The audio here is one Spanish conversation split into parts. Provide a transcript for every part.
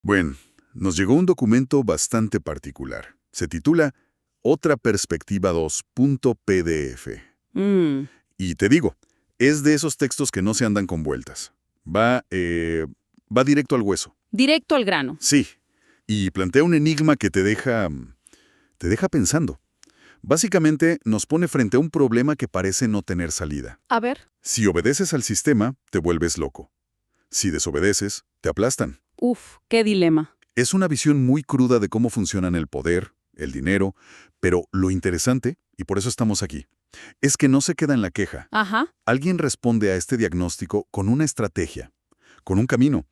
Bueno, nos llegó un documento bastante particular. Se titula Otra Perspectiva 2.pdf. Mm, Y te digo, es de esos textos que no se andan con vueltas. Va directo al hueso. Directo al grano. Sí. Y plantea un enigma que te deja pensando. Básicamente, nos pone frente a un problema que parece no tener salida. A ver. Si obedeces al sistema, te vuelves loco. Si desobedeces, te aplastan. Uf, qué dilema. Es una visión muy cruda de cómo funcionan el poder, el dinero, pero lo interesante, y por eso estamos aquí, es que no se queda en la queja. Ajá. Alguien responde a este diagnóstico con una estrategia, con un camino.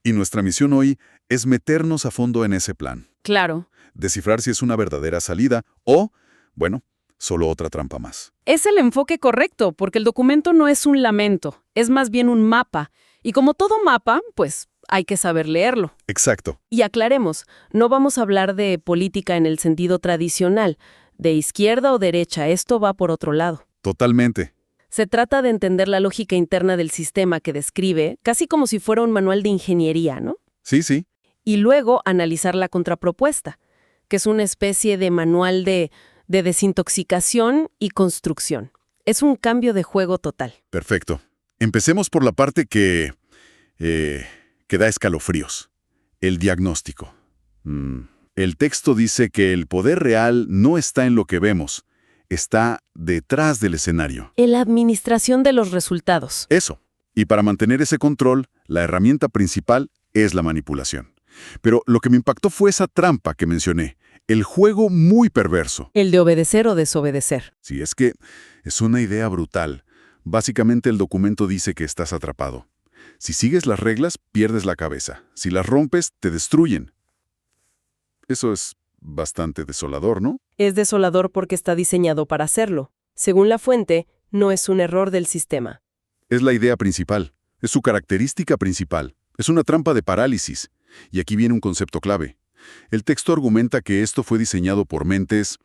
Y nuestra misión hoy es meternos a fondo en ese plan. Claro. Descifrar si es una verdadera salida o, bueno, solo otra trampa más. Es el enfoque correcto, porque el documento no es un lamento, es más bien un mapa. Y como todo mapa, pues hay que saber leerlo. Exacto. Y aclaremos, no vamos a hablar de política en el sentido tradicional, de izquierda o derecha, esto va por otro lado. Totalmente. Se trata de entender la lógica interna del sistema que describe, casi como si fuera un manual de ingeniería, ¿no? Sí. Y luego analizar la contrapropuesta, que es una especie de manual de desintoxicación y construcción. Es un cambio de juego total. Perfecto. Empecemos por la parte que da escalofríos. El diagnóstico. El texto dice que el poder real no está en lo que vemos, está detrás del escenario. En la administración de los resultados. Eso. Y para mantener ese control, la herramienta principal es la manipulación. Pero lo que me impactó fue esa trampa que mencioné, el juego muy perverso. El de obedecer o desobedecer. Sí, es que es una idea brutal. Básicamente el documento dice que estás atrapado. Si sigues las reglas, pierdes la cabeza. Si las rompes, te destruyen. Eso es bastante desolador, ¿no? Es desolador porque está diseñado para hacerlo. Según la fuente, no es un error del sistema. Es la idea principal. Es su característica principal. Es una trampa de parálisis. Y aquí viene un concepto clave. El texto argumenta que esto fue diseñado por mentes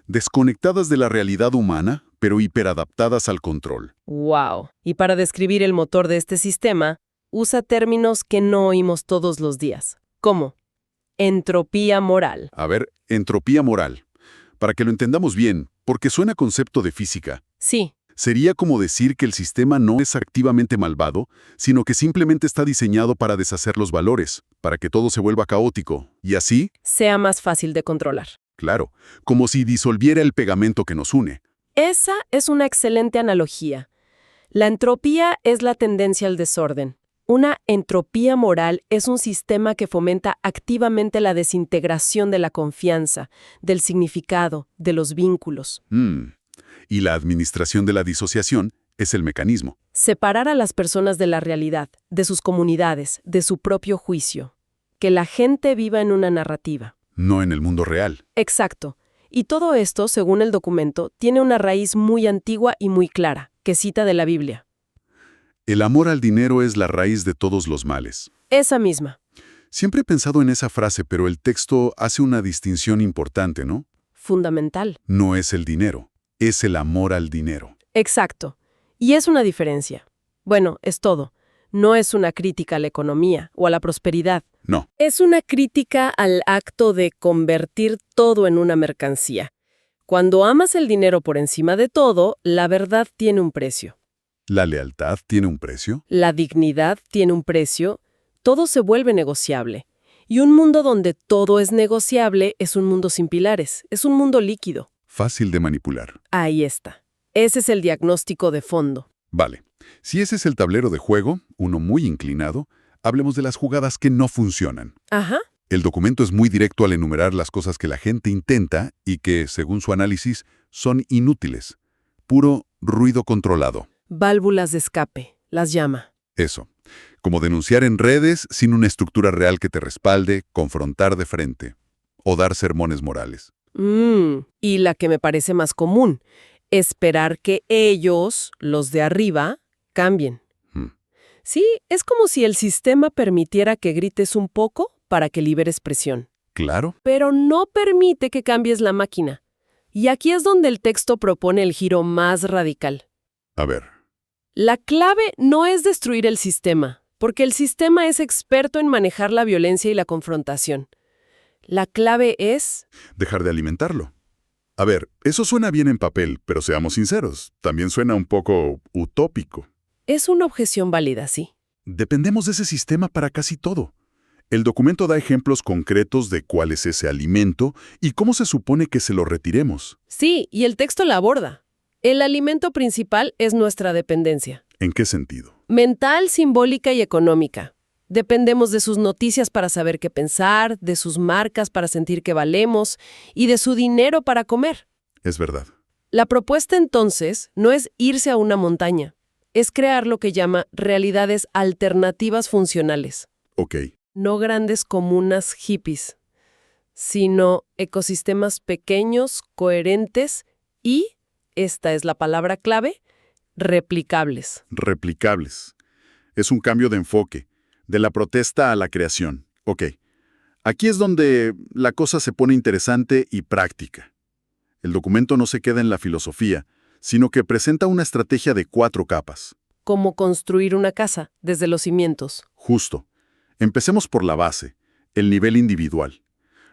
desconectadas de la realidad humana, pero hiperadaptadas al control. ¡Wow! Y para describir el motor de este sistema, usa términos que no oímos todos los días. ¿Cómo? Entropía moral. A ver, entropía moral. Para que lo entendamos bien, porque suena a concepto de física. Sí, Sería como decir que el sistema no es activamente malvado, sino que simplemente está diseñado para deshacer los valores, para que todo se vuelva caótico. Y así, sea más fácil de controlar. claro, como si disolviera el pegamento que nos une. Esa es una excelente analogía. La entropía es la tendencia al desorden. Una entropía moral es un sistema que fomenta activamente la desintegración de la confianza, del significado, de los vínculos. Y la administración de la disociación es el mecanismo. Separar a las personas de la realidad, de sus comunidades, de su propio juicio. Que la gente viva en una narrativa. No en el mundo real. Exacto. Y todo esto, según el documento, tiene una raíz muy antigua y muy clara, que cita de la Biblia. El amor al dinero es la raíz de todos los males. Esa misma. Siempre he pensado en esa frase, pero el texto hace una distinción importante, ¿no? Fundamental. No es el dinero, es el amor al dinero. Exacto. Y es una diferencia. Bueno, es todo. No es una crítica a la economía o a la prosperidad. No, Es una crítica al acto de convertir todo en una mercancía. Cuando amas el dinero por encima de todo, la verdad tiene un precio. ¿la lealtad tiene un precio? La dignidad tiene un precio. Todo se vuelve negociable. Y un mundo donde todo es negociable es un mundo sin pilares. Es un mundo líquido. Fácil de manipular. Ahí está. Ese es el diagnóstico de fondo. Vale, si ese es el tablero de juego, uno muy inclinado, hablemos de las jugadas que no funcionan. Ajá. El documento es muy directo al enumerar las cosas que la gente intenta y que, según su análisis, son inútiles. Puro ruido controlado. Válvulas de escape, las llama. Eso. Como denunciar en redes sin una estructura real que te respalde, confrontar de frente. O dar sermones morales. Y la que me parece más común, esperar que ellos, los de arriba, cambien. Sí, es como si el sistema permitiera que grites un poco para que liberes presión. Claro. Pero no permite que cambies la máquina. Y aquí es donde el texto propone el giro más radical. A ver. La clave no es destruir el sistema, porque el sistema es experto en manejar la violencia y la confrontación. La clave es... Dejar de alimentarlo. A ver, eso suena bien en papel, pero seamos sinceros, también suena un poco utópico. Es una objeción válida, sí. Dependemos de ese sistema para casi todo. El documento da ejemplos concretos de cuál es ese alimento y cómo se supone que se lo retiremos. Sí, y el texto la aborda. El alimento principal es nuestra dependencia. ¿En qué sentido? Mental, simbólica y económica. Dependemos de sus noticias para saber qué pensar, de sus marcas para sentir que valemos y de su dinero para comer. Es verdad. La propuesta entonces no es irse a una montaña, es crear lo que llama realidades alternativas funcionales. Ok. No grandes comunas hippies, sino ecosistemas pequeños, coherentes y, esta es la palabra clave, replicables. Replicables. Es un cambio de enfoque, de la protesta a la creación. Ok. Aquí es donde la cosa se pone interesante y práctica. El documento no se queda en la filosofía, sino que presenta una estrategia de 4 capas. Como construir una casa desde los cimientos. Justo. Empecemos por la base, el nivel individual.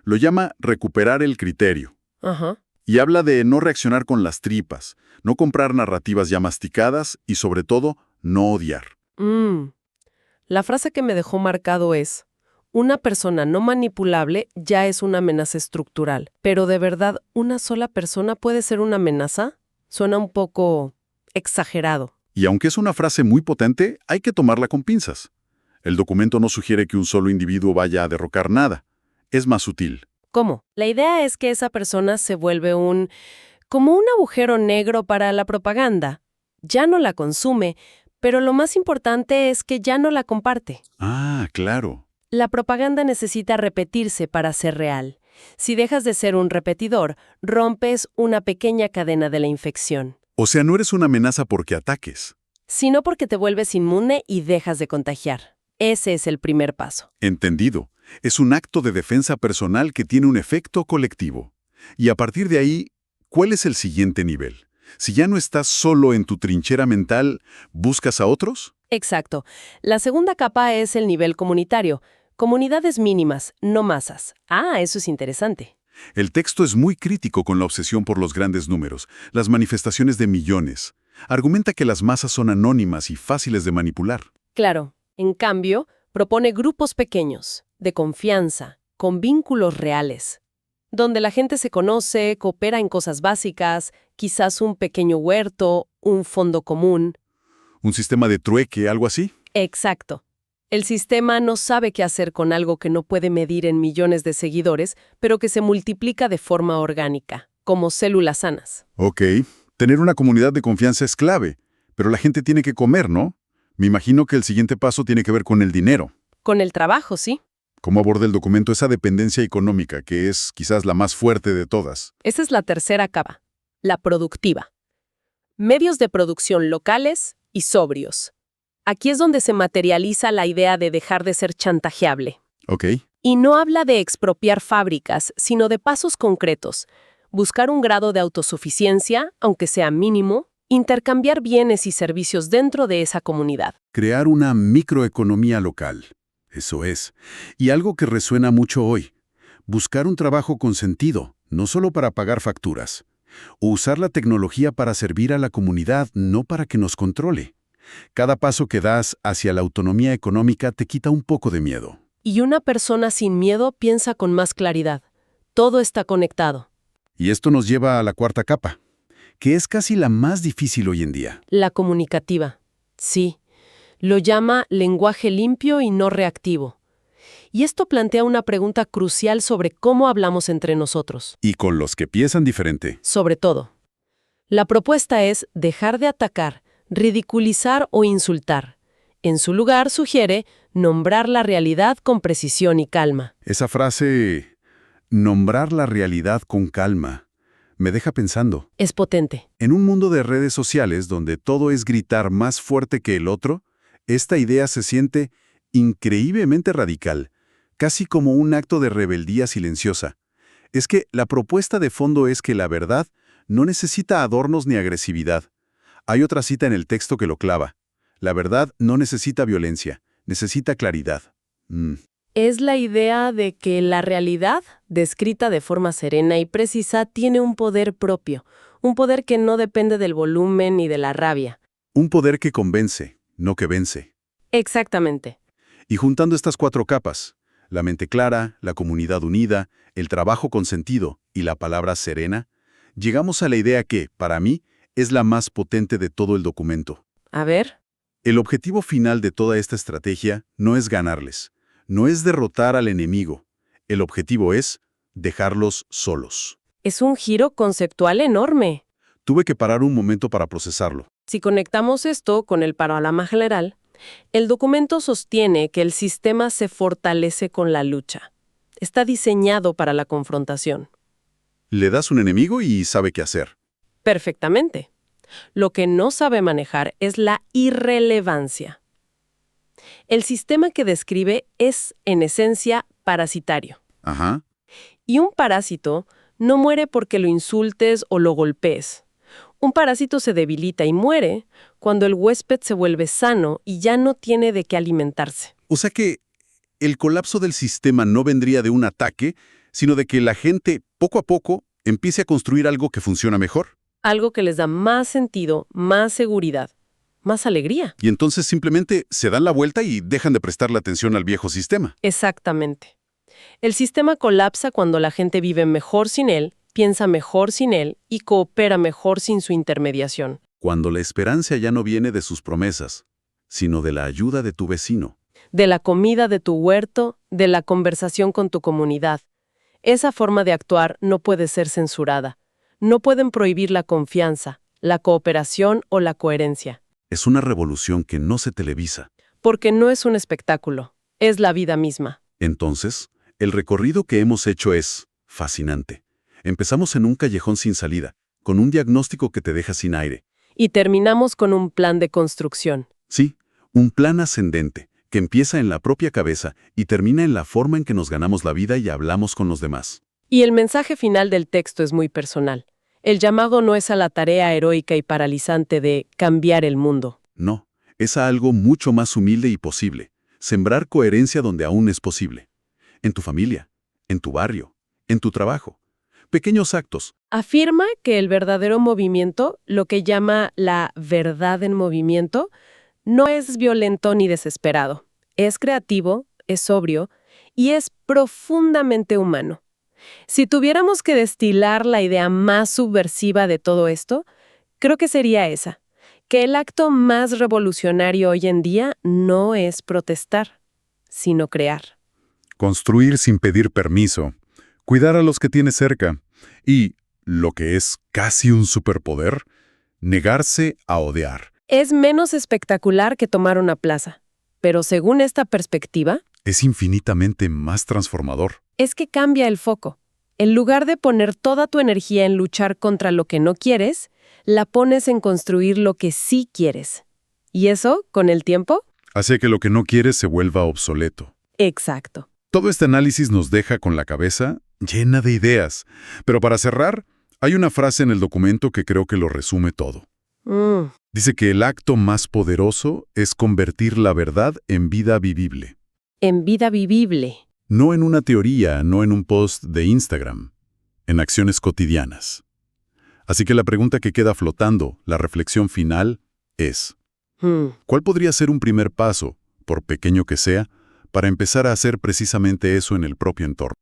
Lo llama recuperar el criterio. Ajá. Y habla de no reaccionar con las tripas, no comprar narrativas ya masticadas y, sobre todo, no odiar. La frase que me dejó marcado es: una persona no manipulable ya es una amenaza estructural. Pero ¿de verdad una sola persona puede ser una amenaza? Suena un poco exagerado. Y aunque es una frase muy potente, hay que tomarla con pinzas. El documento no sugiere que un solo individuo vaya a derrocar nada. Es más sutil. ¿Cómo? La idea es que esa persona se vuelve como un agujero negro para la propaganda. Ya no la consume, pero lo más importante es que ya no la comparte. Ah, claro. La propaganda necesita repetirse para ser real. Si dejas de ser un repetidor, rompes una pequeña cadena de la infección. O sea, no eres una amenaza porque ataques. Sino porque te vuelves inmune y dejas de contagiar. Ese es el primer paso. Entendido. Es un acto de defensa personal que tiene un efecto colectivo. Y a partir de ahí, ¿cuál es el siguiente nivel? Si ya no estás solo en tu trinchera mental, ¿buscas a otros? Exacto. La segunda capa es el nivel comunitario. Comunidades mínimas, no masas. Ah, eso es interesante. El texto es muy crítico con la obsesión por los grandes números, las manifestaciones de millones. Argumenta que las masas son anónimas y fáciles de manipular. Claro. En cambio, propone grupos pequeños, de confianza, con vínculos reales, donde la gente se conoce, coopera en cosas básicas, quizás un pequeño huerto, un fondo común. ¿Un sistema de trueque, algo así? Exacto. El sistema no sabe qué hacer con algo que no puede medir en millones de seguidores, pero que se multiplica de forma orgánica, como células sanas. Ok. Tener una comunidad de confianza es clave, pero la gente tiene que comer, ¿no? Me imagino que el siguiente paso tiene que ver con el dinero. Con el trabajo, sí. ¿Cómo aborda el documento esa dependencia económica, que es quizás la más fuerte de todas? Esa es la tercera capa, la productiva. Medios de producción locales y sobrios. Aquí es donde se materializa la idea de dejar de ser chantajeable. Ok. Y no habla de expropiar fábricas, sino de pasos concretos. Buscar un grado de autosuficiencia, aunque sea mínimo, intercambiar bienes y servicios dentro de esa comunidad. Crear una microeconomía local. Eso es. Y algo que resuena mucho hoy. Buscar un trabajo con sentido, no solo para pagar facturas. O usar la tecnología para servir a la comunidad, no para que nos controle. Cada paso que das hacia la autonomía económica te quita un poco de miedo. Y una persona sin miedo piensa con más claridad. Todo está conectado. Y esto nos lleva a la cuarta capa, que es casi la más difícil hoy en día. La comunicativa. Sí. Lo llama lenguaje limpio y no reactivo. Y esto plantea una pregunta crucial sobre cómo hablamos entre nosotros. Y con los que piensan diferente. Sobre todo. La propuesta es dejar de atacar, ridiculizar o insultar. En su lugar, sugiere nombrar la realidad con precisión y calma. Esa frase, nombrar la realidad con calma, me deja pensando. Es potente. En un mundo de redes sociales donde todo es gritar más fuerte que el otro, esta idea se siente increíblemente radical, casi como un acto de rebeldía silenciosa. Es que la propuesta de fondo es que la verdad no necesita adornos ni agresividad. Hay otra cita en el texto que lo clava. La verdad no necesita violencia, necesita claridad. Es la idea de que la realidad, descrita de forma serena y precisa, tiene un poder propio, un poder que no depende del volumen ni de la rabia. Un poder que convence, no que vence. Exactamente. Y juntando estas 4 capas, la mente clara, la comunidad unida, el trabajo con sentido y la palabra serena, llegamos a la idea que, para mí, es la más potente de todo el documento. A ver. El objetivo final de toda esta estrategia no es ganarles, no es derrotar al enemigo. El objetivo es dejarlos solos. Es un giro conceptual enorme. Tuve que parar un momento para procesarlo. Si conectamos esto con el panorama general, el documento sostiene que el sistema se fortalece con la lucha. Está diseñado para la confrontación. Le das un enemigo y sabe qué hacer. Perfectamente. Lo que no sabe manejar es la irrelevancia. El sistema que describe es, en esencia, parasitario. Ajá. Y un parásito no muere porque lo insultes o lo golpees. Un parásito se debilita y muere cuando el huésped se vuelve sano y ya no tiene de qué alimentarse. O sea que el colapso del sistema no vendría de un ataque, sino de que la gente, poco a poco, empiece a construir algo que funciona mejor. Algo que les da más sentido, más seguridad, más alegría. Y entonces simplemente se dan la vuelta y dejan de prestarle atención al viejo sistema. Exactamente. El sistema colapsa cuando la gente vive mejor sin él, piensa mejor sin él y coopera mejor sin su intermediación. Cuando la esperanza ya no viene de sus promesas, sino de la ayuda de tu vecino. De la comida de tu huerto, de la conversación con tu comunidad. Esa forma de actuar no puede ser censurada. No pueden prohibir la confianza, la cooperación o la coherencia. Es una revolución que no se televisa. Porque no es un espectáculo, es la vida misma. Entonces, el recorrido que hemos hecho es fascinante. Empezamos en un callejón sin salida, con un diagnóstico que te deja sin aire. Y terminamos con un plan de construcción. Sí, un plan ascendente, que empieza en la propia cabeza y termina en la forma en que nos ganamos la vida y hablamos con los demás. Y el mensaje final del texto es muy personal. El llamado no es a la tarea heroica y paralizante de cambiar el mundo. No, es a algo mucho más humilde y posible. Sembrar coherencia donde aún es posible. En tu familia, en tu barrio, en tu trabajo. Pequeños actos. Afirma que el verdadero movimiento, lo que llama la verdad en movimiento, no es violento ni desesperado. Es creativo, es sobrio y es profundamente humano. Si tuviéramos que destilar la idea más subversiva de todo esto, creo que sería esa, que el acto más revolucionario hoy en día no es protestar, sino crear. Construir sin pedir permiso, cuidar a los que tienes cerca y, lo que es casi un superpoder, negarse a odiar. Es menos espectacular que tomar una plaza, pero según esta perspectiva, Es infinitamente más transformador. es que cambia el foco. En lugar de poner toda tu energía en luchar contra lo que no quieres, la pones en construir lo que sí quieres. ¿Y eso, con el tiempo? Hace que lo que no quieres se vuelva obsoleto. Exacto. Todo este análisis nos deja con la cabeza llena de ideas. Pero para cerrar, hay una frase en el documento que creo que lo resume todo. Dice que el acto más poderoso es convertir la verdad en vida vivible. En vida vivible. No en una teoría, no en un post de Instagram, en acciones cotidianas. Así que la pregunta que queda flotando, la reflexión final, es: ¿cuál podría ser un primer paso, por pequeño que sea, para empezar a hacer precisamente eso en el propio entorno?